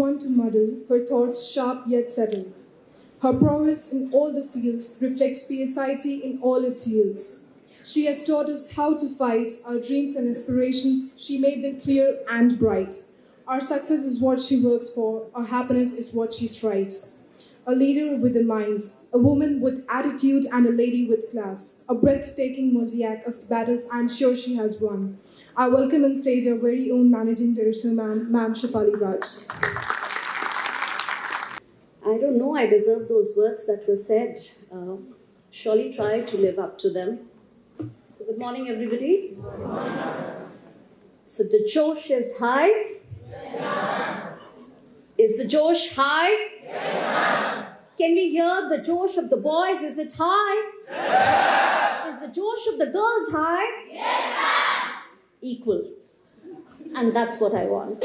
one to muddle, her thoughts sharp yet settled. Her prowess in all the fields reflects piety in all its yields. She has taught us how to fight our dreams and aspirations. She made them clear and bright. Our success is what she works for. Our happiness is what she strives. A leader with a mind, a woman with attitude and a lady with class. A breathtaking mosaic of battles I'm sure she has won. I welcome on stage our very own Managing Director, Ma'am Shefali Raj. I don't know I deserve those words that were said. Surely try to live up to them. So good morning, everybody. Good morning. So the Josh is high? Yes, ma'am. Is the Josh high? Yes, ma'am. Can we hear the Josh of the boys? Is it high? Yes. Is the Josh of the girls high? Yes, ma'am. Equal. And that's what I want.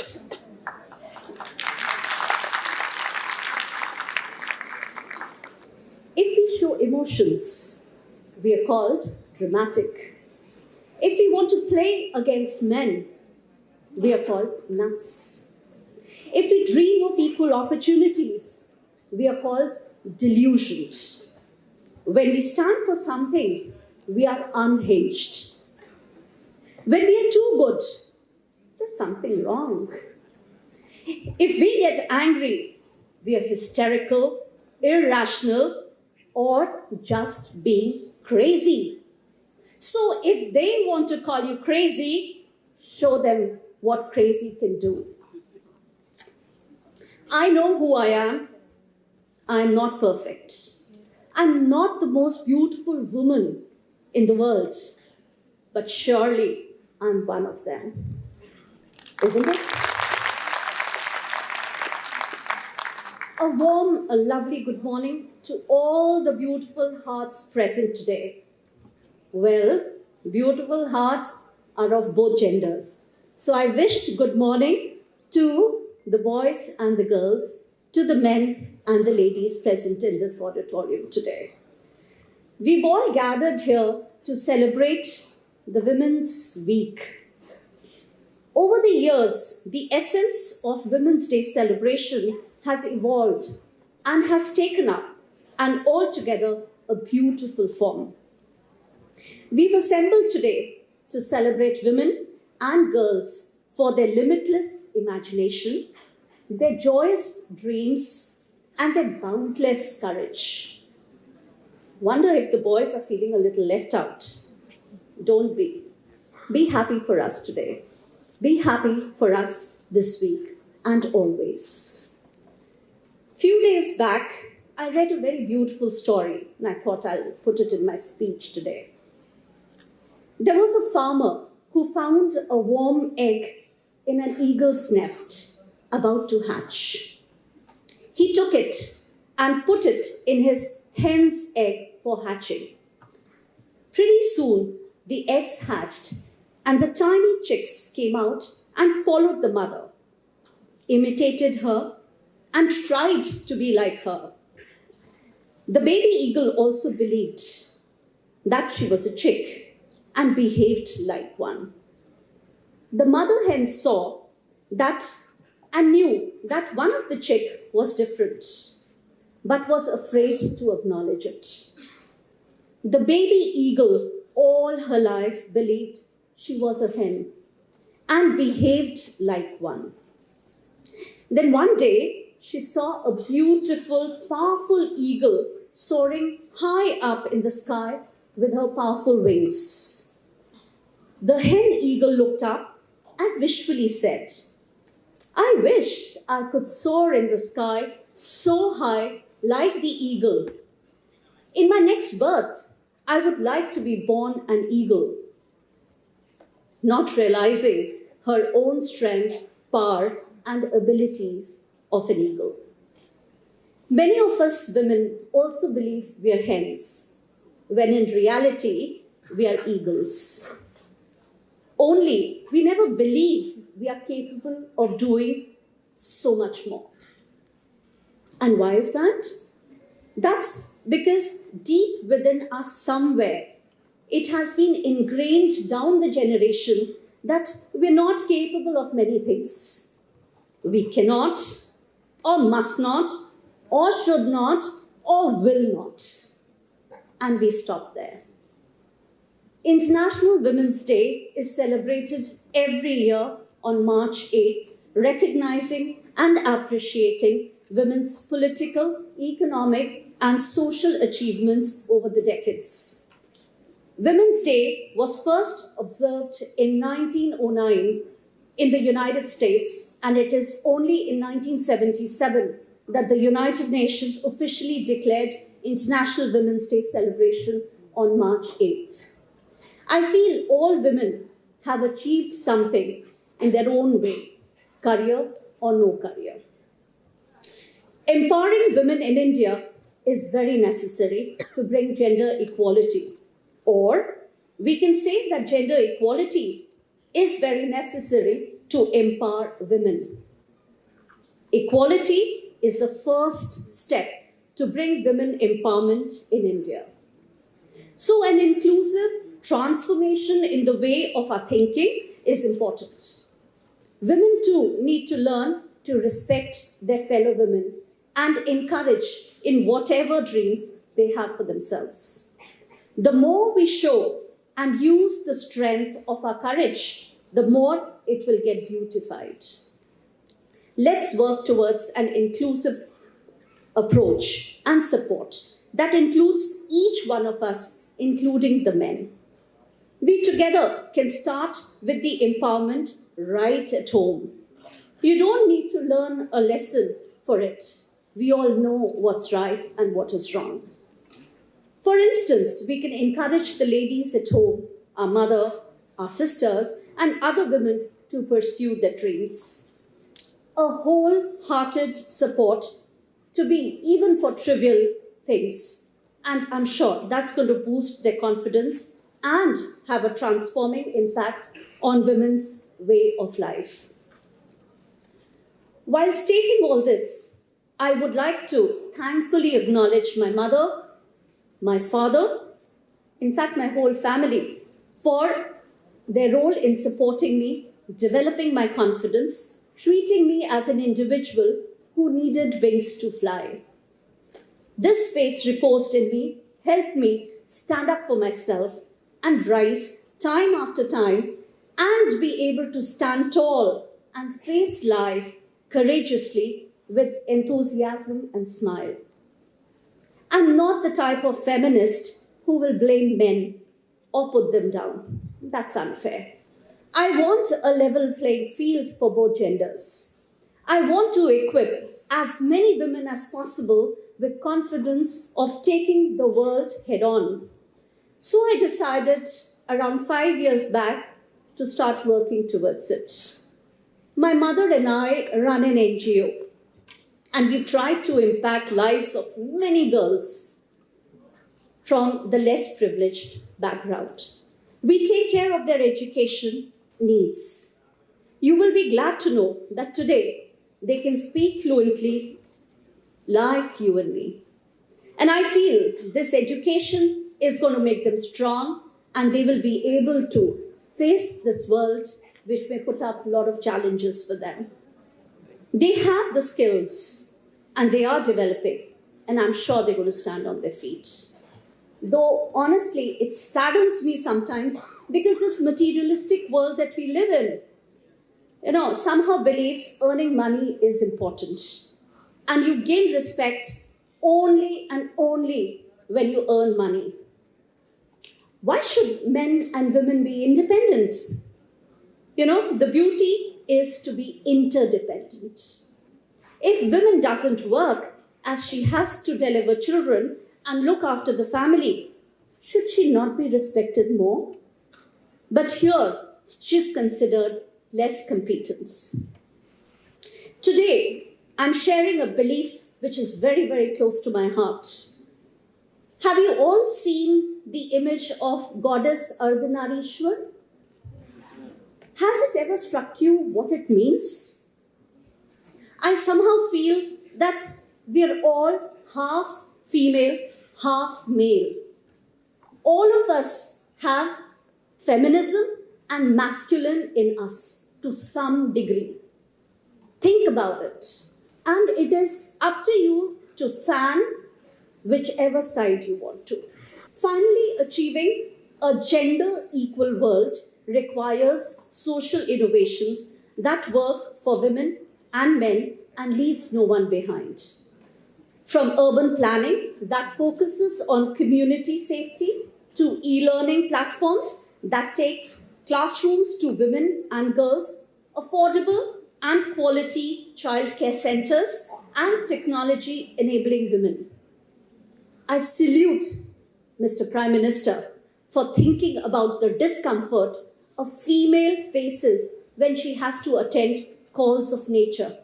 If we show emotions, we are called dramatic. If we want to play against men, we are called nuts. If we dream of equal opportunities, we are called delusioned. When we stand for something, we are unhinged. When we are too good, there's something wrong. If we get angry, we are hysterical, irrational, or just being crazy. So if they want to call you crazy, show them what crazy can do. I know who I am. I'm not perfect. I'm not the most beautiful woman in the world, but surely I'm one of them. Isn't it? A warm, a lovely good morning to all the beautiful hearts present today. Well, beautiful hearts are of both genders. So I wished good morning to the boys and the girls, to the men and the ladies present in this auditorium today. We've all gathered here to celebrate the Women's Week. Over the years, the essence of Women's Day celebration has evolved and has taken up an altogether a beautiful form. We've assembled today to celebrate women and girls for their limitless imagination, their joyous dreams, and their boundless courage. Wonder if the boys are feeling a little left out. Don't be. Be happy for us today. Be happy for us this week and always. Few days back, I read a very beautiful story, and I thought I'll put it in my speech today. There was a farmer who found a warm egg in an eagle's nest about to hatch. He took it and put it in his hen's egg for hatching. Pretty soon, the eggs hatched and the tiny chicks came out and followed the mother, imitated her, and tried to be like her. The baby eagle also believed that she was a chick and behaved like one. The mother hen saw that and knew that one of the chick was different, but was afraid to acknowledge it. The baby eagle all her life believed she was a hen and behaved like one. Then one day, she saw a beautiful, powerful eagle soaring high up in the sky with her powerful wings. The hen eagle looked up and wishfully said, "I wish I could soar in the sky so high like the eagle. In my next birth, I would like to be born an eagle." Not realizing her own strength, power, and abilities of an eagle. Many of us women also believe we are hens, when in reality, we are eagles. Only we never believe we are capable of doing so much more. And why is that? That's because deep within us somewhere, it has been ingrained down the generation that we're not capable of many things. We cannot, or must not, or should not, or will not. And we stop there. International Women's Day is celebrated every year on March 8th, recognizing and appreciating women's political, economic, and social achievements over the decades. Women's Day was first observed in 1909 in the United States, and it is only in 1977 that the United Nations officially declared International Women's Day celebration on March 8th. I feel all women have achieved something in their own way, career or no career. Empowering women in India is very necessary to bring gender equality. Or we can say that gender equality is very necessary to empower women. Equality is the first step to bring women empowerment in India. So an inclusive transformation in the way of our thinking is important. Women too need to learn to respect their fellow women and encourage in whatever dreams they have for themselves. The more we show and use the strength of our courage, the more it will get beautified. Let's work towards an inclusive approach and support that includes each one of us, including the men. We together can start with the empowerment right at home. You don't need to learn a lesson for it. We all know what's right and what is wrong. For instance, we can encourage the ladies at home, our mother, our sisters, and other women to pursue their dreams. A wholehearted support to be even for trivial things. And I'm sure that's going to boost their confidence and have a transforming impact on women's way of life. While stating all this, I would like to thankfully acknowledge my mother, my father, in fact, my whole family, for their role in supporting me, developing my confidence, treating me as an individual who needed wings to fly. This faith reposed in me helped me stand up for myself and rise time after time and be able to stand tall and face life courageously with enthusiasm and smile. I'm not the type of feminist who will blame men or put them down. That's unfair. I want a level playing field for both genders. I want to equip as many women as possible with confidence of taking the world head on. So I decided around 5 years back to start working towards it. My mother and I run an NGO, and we've tried to impact lives of many girls from the less privileged background. We take care of their education needs. You will be glad to know that today they can speak fluently like you and me. And I feel this education is going to make them strong and they will be able to face this world which may put up a lot of challenges for them. They have the skills and they are developing, and I'm sure they're going to stand on their feet. Though honestly, it saddens me sometimes because this materialistic world that we live in, somehow believes earning money is important. And you gain respect only and only when you earn money. Why should men and women be independent? The beauty is to be interdependent. If women doesn't work, as she has to deliver children and look after the family, should she not be respected more? But here, she's considered less competent. Today, I'm sharing a belief which is very, very close to my heart. Have you all seen the image of goddess Ardhanarishwar? Has it ever struck you what it means? I somehow feel that we're all half female, half male. All of us have feminism and masculine in us to some degree. Think about it. And it is up to you to fan whichever side you want to. Finally, achieving a gender equal world requires social innovations that work for women and men and leaves no one behind. From urban planning that focuses on community safety to e-learning platforms that takes classrooms to women and girls, affordable and quality childcare centers, and technology enabling women. I salute Mr. Prime Minister for thinking about the discomfort a female faces when she has to attend calls of nature.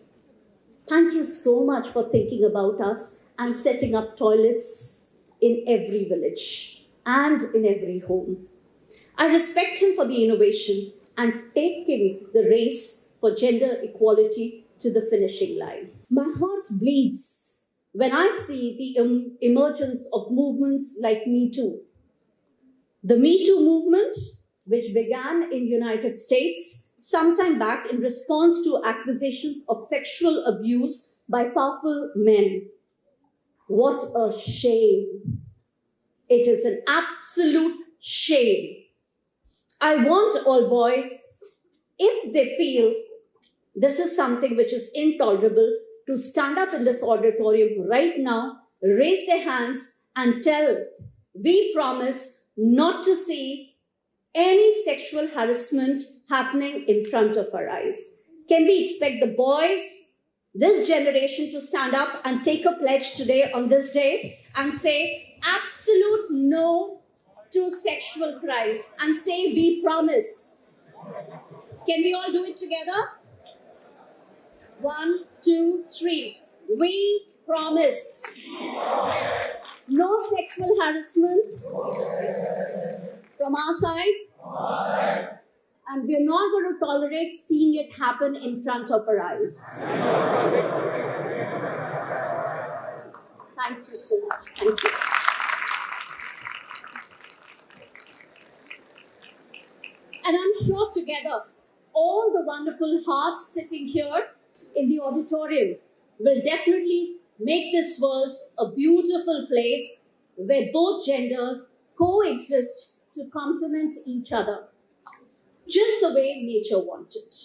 Thank you so much for thinking about us and setting up toilets in every village and in every home. I respect him for the innovation and taking the race for gender equality to the finishing line. My heart bleeds when I see the emergence of movements like Me Too. The Me Too movement, which began in the United States sometime back in response to accusations of sexual abuse by powerful men. What a shame. It is an absolute shame. I want all boys, if they feel this is something which is intolerable, to stand up in this auditorium right now, raise their hands and tell, we promise not to see any sexual harassment happening in front of our eyes. Can we expect the boys, this generation, to stand up and take a pledge today on this day and say absolute no to sexual crime and say we promise? Can we all do it together? 1, 2, 3. We promise. No sexual harassment from our side. And we're not going to tolerate seeing it happen in front of our eyes. Thank you so much. Thank you. And I'm sure together, all the wonderful hearts sitting here in the auditorium will definitely make this world a beautiful place where both genders coexist to complement each other, just the way nature wanted.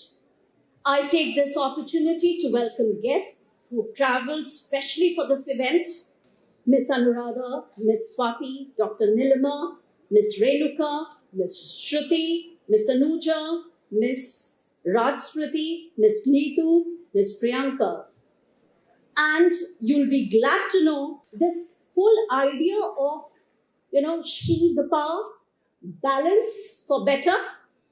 I take this opportunity to welcome guests who've traveled specially for this event. Miss Anuradha, Miss Swati, Dr. Nilima, Miss Renuka, Miss Shruti, Miss Anuja, Miss Rajsmriti, Miss Neetu, Miss Priyanka. And you'll be glad to know this whole idea of, she the power, balance for better,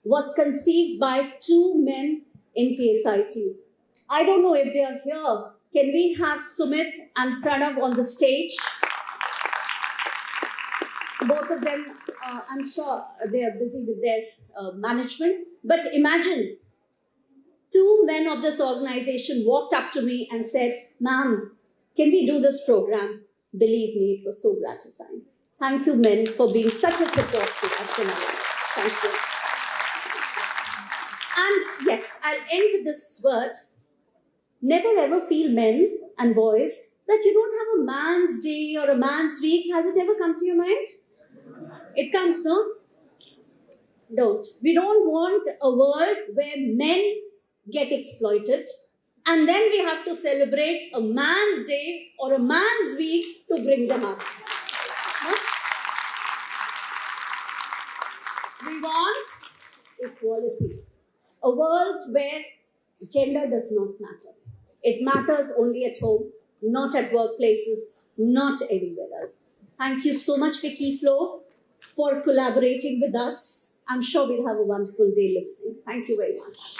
was conceived by 2 men in PSIT. I don't know if they are here. Can we have Sumit and Pranav on the stage? Both of them, I'm sure they are busy with their management. But imagine, 2 men of this organization walked up to me and said, "Ma'am, can we do this program?" Believe me, it was so gratifying. Thank you, men, for being such a support to us in our lives. Thank you. And yes, I'll end with this word. Never ever feel, men and boys, that you don't have a man's day or a man's week. Has it ever come to your mind? It comes, no? Don't. We don't want a world where men get exploited and then we have to celebrate a man's day or a man's week to bring them up. No? We want equality. A world where gender does not matter. It matters only at home, not at workplaces, not anywhere else. Thank you so much, Vicky Flo, for collaborating with us. I'm sure we'll have a wonderful day listening. Thank you very much.